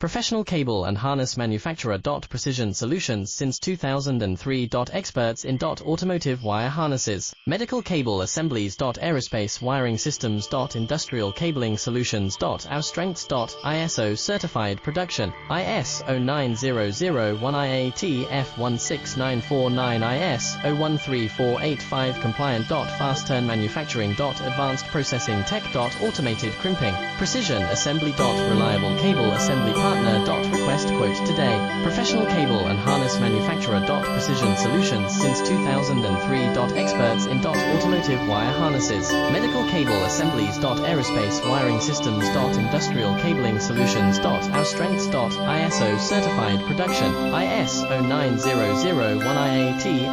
Professional cable and harness manufacturer. Precision Solutions since 2003. Experts in automotive wire harnesses, medical cable assemblies. Aerospace wiring systems. Industrial cabling solutions. Our strengths. ISO certified production, IS 09001 IATF 16949 IS 013485 compliant. Fast turn manufacturing. Advanced processing tech. Automated crimping, precision assembly. Reliable cable assembly partner. Request quote today. Professional cable and harness manufacturer. Precision Solutions since 2003. Experts in automotive wire harnesses, medical cable assemblies. Aerospace wiring systems. Industrial cabling solutions. Our strengths. ISO certified production, IS 09001 IAT